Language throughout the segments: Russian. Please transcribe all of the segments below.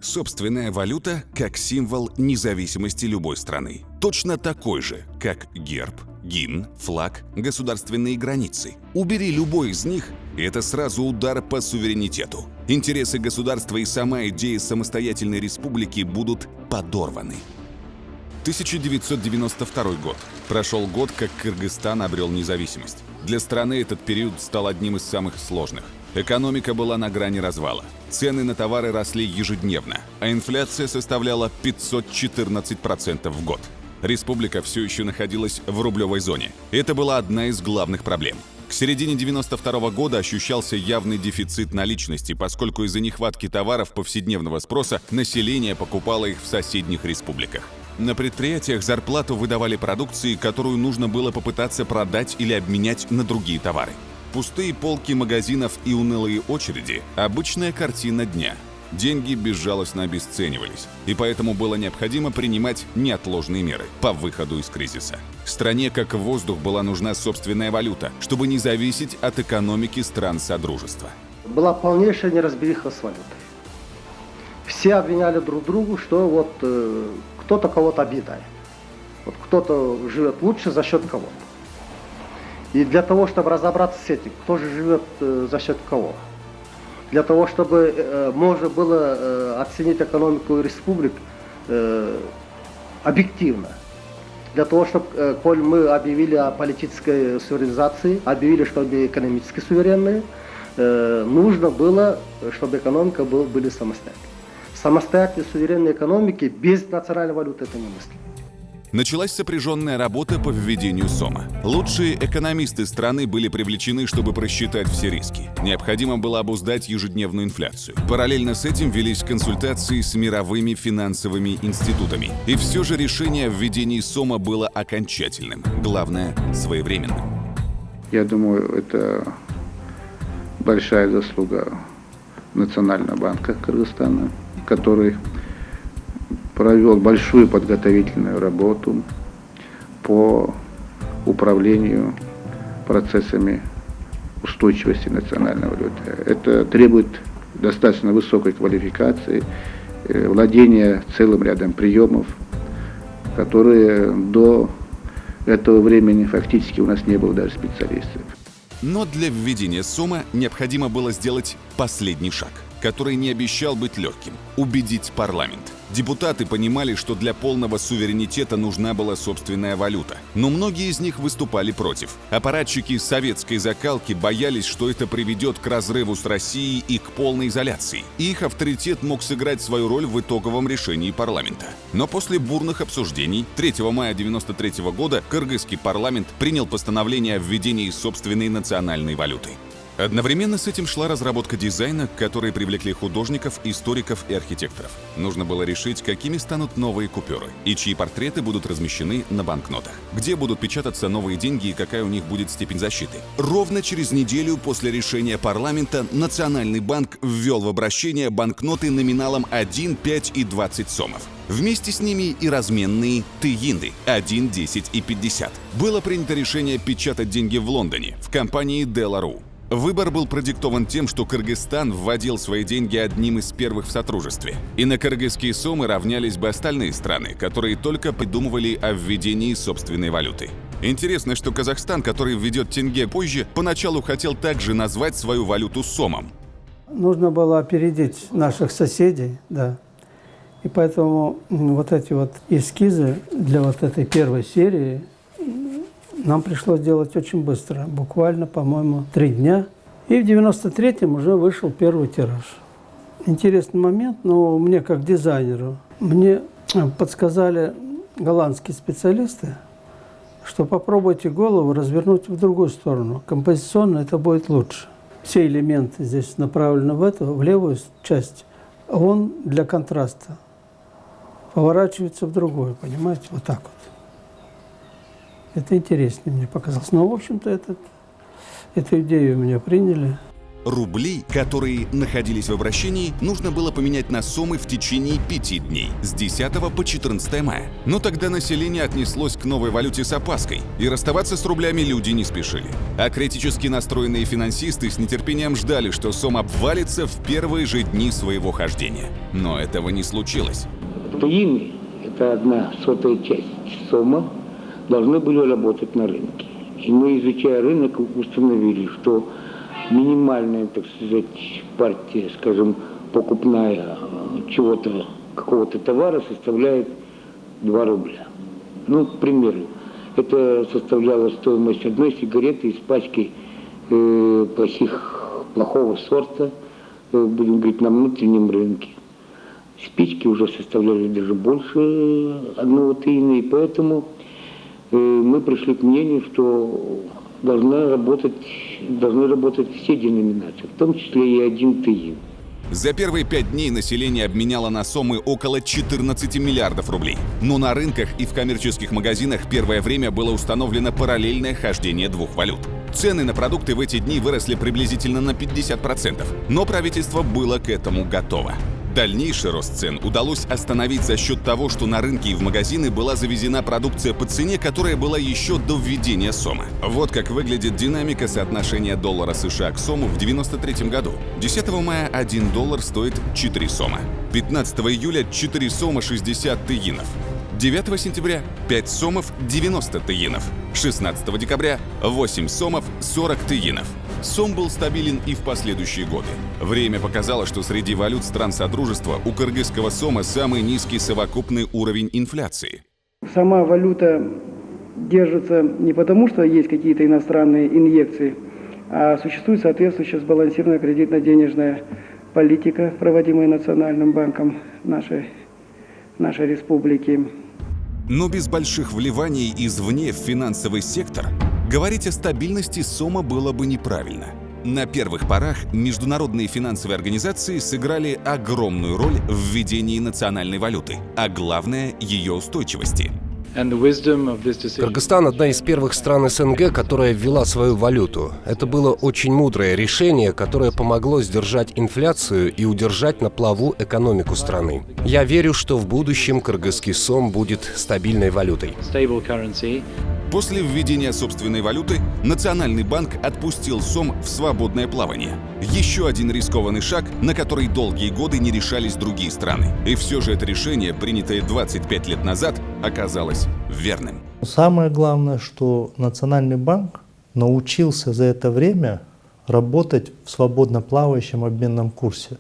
Собственная валюта как символ независимости любой страны. Точно такой же, как герб, гимн, флаг, государственные границы. Убери любой из них, и это сразу удар по суверенитету. Интересы государства и сама идея самостоятельной республики будут подорваны. 1992 год. Прошел год, как Кыргызстан обрел независимость. Для страны этот период стал одним из самых сложных. Экономика была на грани развала. Цены на товары росли ежедневно, а инфляция составляла 514% в год. Республика все еще находилась в рублевой зоне. Это была одна из главных проблем. К середине 1992 года ощущался явный дефицит наличности, поскольку из-за нехватки товаров повседневного спроса население покупало их в соседних республиках. На предприятиях зарплату выдавали продукции, которую нужно было попытаться продать или обменять на другие товары. Пустые полки магазинов и унылые очереди – обычная картина дня. Деньги безжалостно обесценивались, и поэтому было необходимо принимать неотложные меры по выходу из кризиса. Стране как воздух была нужна собственная валюта, чтобы не зависеть от экономики стран Содружества. Была полнейшая неразбериха с валютой. Все обвиняли друг друга, что кто-то кого-то объедает. Кто-то живет лучше за счет кого-то. И для того, чтобы разобраться с этим, кто же живет за счет кого, для того, чтобы можно было оценить экономику республик объективно, для того, чтобы, коль мы объявили о политической суверенизации, объявили, что мы экономически суверенные, нужно было, чтобы экономика были самостоятельной. Самостоятельной суверенной экономики без национальной валюты это немыслимо. Началась сопряженная работа по введению СОМа. Лучшие экономисты страны были привлечены, чтобы просчитать все риски. Необходимо было обуздать ежедневную инфляцию. Параллельно с этим велись консультации с мировыми финансовыми институтами. И все же решение о введении СОМа было окончательным. Главное – своевременным. Я думаю, это большая заслуга Национального банка Кыргызстана, который провел большую подготовительную работу по управлению процессами устойчивости национальной валюты. Это требует достаточно высокой квалификации, владения целым рядом приемов, которые до этого времени фактически у нас не было даже специалистов. Но для введения СОМа необходимо было сделать последний шаг, который не обещал быть легким – убедить парламент. Депутаты понимали, что для полного суверенитета нужна была собственная валюта. Но многие из них выступали против. Аппаратчики советской закалки боялись, что это приведет к разрыву с Россией и к полной изоляции. Их авторитет мог сыграть свою роль в итоговом решении парламента. Но после бурных обсуждений 3 мая 1993 года кыргызский парламент принял постановление о введении собственной национальной валюты. Одновременно с этим шла разработка дизайна, к которой привлекли художников, историков и архитекторов. Нужно было решить, какими станут новые купюры и чьи портреты будут размещены на банкнотах, где будут печататься новые деньги и какая у них будет степень защиты. Ровно через неделю после решения парламента Национальный банк ввел в обращение банкноты номиналом 1, 5 и 20 сомов. Вместе с ними и разменные тыинды 1, 10 и 50. Было принято решение печатать деньги в Лондоне, в компании Delaroe. Выбор был продиктован тем, что Кыргызстан вводил свои деньги одним из первых в Содружестве. И на кыргызские сомы равнялись бы остальные страны, которые только придумывали о введении собственной валюты. Интересно, что Казахстан, который введет тенге позже, поначалу хотел также назвать свою валюту сомом. Нужно было опередить наших соседей, да. И поэтому вот эти эскизы для этой первой серии нам пришлось делать очень быстро, буквально, по-моему, 3 дня. И в 93-м уже вышел первый тираж. Интересный момент, но мне как дизайнеру, мне подсказали голландские специалисты, что попробуйте голову развернуть в другую сторону. Композиционно это будет лучше. Все элементы здесь направлены в левую часть, а он для контраста поворачивается в другую, понимаете, вот так вот. Это интереснее мне показалось. Но, в общем-то, эту идею меня приняли. Рубли, которые находились в обращении, нужно было поменять на сомы в течение 5 дней, с 10 по 14 мая. Но тогда население отнеслось к новой валюте с опаской, и расставаться с рублями люди не спешили. А критически настроенные финансисты с нетерпением ждали, что сом обвалится в первые же дни своего хождения. Но этого не случилось. Ими, это 1/100 часть сома, должны были работать на рынке. И мы, изучая рынок, установили, что минимальная, так сказать, партия, скажем, покупная чего-то, какого-то товара составляет 2 рубля. Ну, к примеру, это составляла стоимость одной сигареты из пачки плохого сорта, будем говорить, на внутреннем рынке. Спички уже составляли даже больше 1 тиына, и поэтому мы пришли к мнению, что должны работать все деноминации, в том числе и 1 тиын. За первые 5 дней население обменяло на сомы около 14 миллиардов рублей. Но на рынках и в коммерческих магазинах первое время было установлено параллельное хождение 2 валют. Цены на продукты в эти дни выросли приблизительно на 50%, но правительство было к этому готово. Дальнейший рост цен удалось остановить за счет того, что на рынке и в магазины была завезена продукция по цене, которая была еще до введения сома. Вот как выглядит динамика соотношения доллара США к сому в 1993 году. 10 мая 1 доллар стоит 4 сома. 15 июля 4 сома 60 тиинов. 9 сентября 5 сомов 90 тиинов. 16 декабря 8 сомов 40 тиинов. Сом был стабилен и в последующие годы. Время показало, что среди валют стран Содружества у кыргызского сома самый низкий совокупный уровень инфляции. Сама валюта держится не потому, что есть какие-то иностранные инъекции, а существует соответствующая сбалансированная кредитно-денежная политика, проводимая Национальным банком нашей республики. Но без больших вливаний извне в финансовый сектор говорить о стабильности сома было бы неправильно. На первых порах международные финансовые организации сыграли огромную роль в введении национальной валюты, а главное – ее устойчивости. Кыргызстан – одна из первых стран СНГ, которая ввела свою валюту. Это было очень мудрое решение, которое помогло сдержать инфляцию и удержать на плаву экономику страны. Я верю, что в будущем кыргызский сом будет стабильной валютой. После введения собственной валюты Национальный банк отпустил сом в свободное плавание. Еще один рискованный шаг, на который долгие годы не решались другие страны. И все же это решение, принятое 25 лет назад, оказалось верным. Самое главное, что Национальный банк научился за это время работать в свободно плавающем обменном курсе.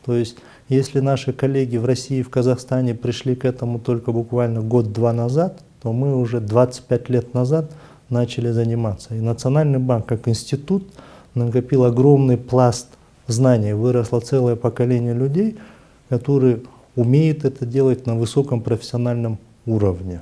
То есть, если наши коллеги в России и в Казахстане пришли к этому только буквально год-два назад, то мы уже 25 лет назад начали заниматься. И Национальный банк как институт накопил огромный пласт знаний. Выросло целое поколение людей, которые умеют это делать на высоком профессиональном уровне.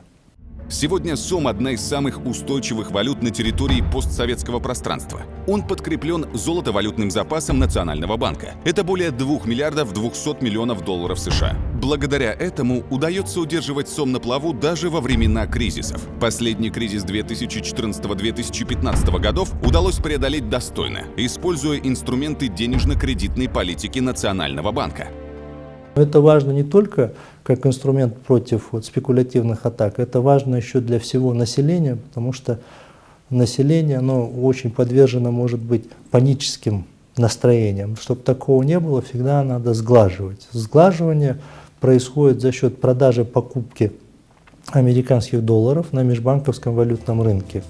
Сегодня сом – одна из самых устойчивых валют на территории постсоветского пространства. Он подкреплен золотовалютным запасом Национального банка. Это более 2 миллиардов 200 миллионов долларов США. Благодаря этому удается удерживать сом на плаву даже во времена кризисов. Последний кризис 2014-2015 годов удалось преодолеть достойно, используя инструменты денежно-кредитной политики Национального банка. Это важно не только как инструмент против спекулятивных атак, это важно еще для всего населения, потому что население оно очень подвержено, может быть, паническим настроениям. Чтобы такого не было, всегда надо сглаживать. Сглаживание происходит за счет продажи, покупки американских долларов на межбанковском валютном рынке.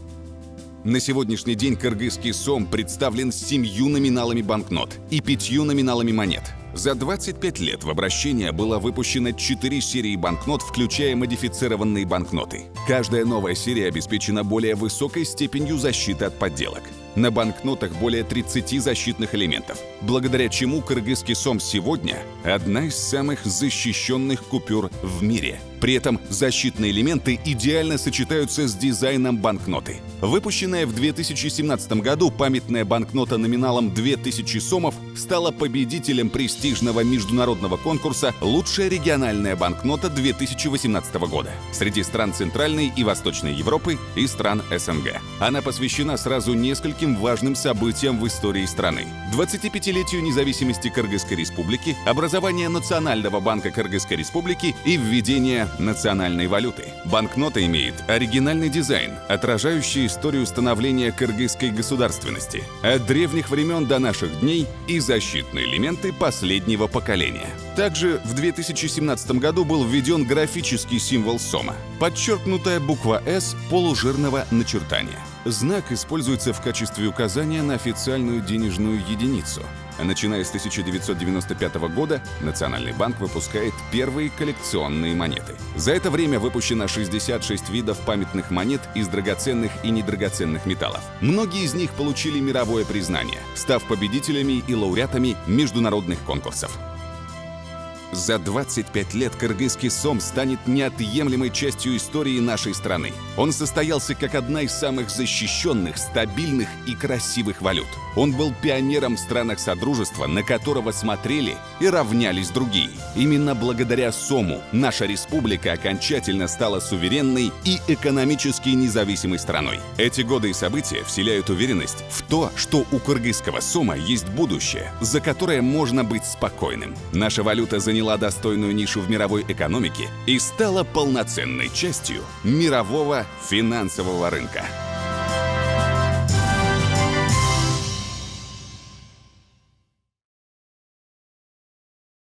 На сегодняшний день кыргызский сом представлен 7 номиналами банкнот и 5 номиналами монет. За 25 лет в обращение было выпущено 4 серии банкнот, включая модифицированные банкноты. Каждая новая серия обеспечена более высокой степенью защиты от подделок. На банкнотах более 30 защитных элементов, благодаря чему кыргызский сом сегодня – одна из самых защищенных купюр в мире. При этом защитные элементы идеально сочетаются с дизайном банкноты. Выпущенная в 2017 году памятная банкнота номиналом 2000 сомов стала победителем престижного международного конкурса «Лучшая региональная банкнота 2018 года» среди стран Центральной и Восточной Европы и стран СНГ. Она посвящена сразу нескольким важным событиям в истории страны: 25-летию независимости Кыргызской Республики, образование Национального банка Кыргызской Республики и введение национальной валюты. Банкнота имеет оригинальный дизайн, отражающий историю становления кыргызской государственности от древних времен до наших дней и защитные элементы последнего поколения. Также в 2017 году был введен графический символ сома, подчеркнутая буква «С» полужирного начертания. Знак используется в качестве указания на официальную денежную единицу. Начиная с 1995 года Национальный банк выпускает первые коллекционные монеты. За это время выпущено 66 видов памятных монет из драгоценных и недрагоценных металлов. Многие из них получили мировое признание, став победителями и лауреатами международных конкурсов. За 25 лет кыргызский сом станет неотъемлемой частью истории нашей страны. Он состоялся как одна из самых защищенных, стабильных и красивых валют. Он был пионером в странах Содружества, на которого смотрели и равнялись другие. Именно благодаря сому наша республика окончательно стала суверенной и экономически независимой страной. Эти годы и события вселяют уверенность в то, что у кыргызского сома есть будущее, за которое можно быть спокойным. Наша валюта заняла достойную нишу в мировой экономике и стала полноценной частью мирового финансового рынка.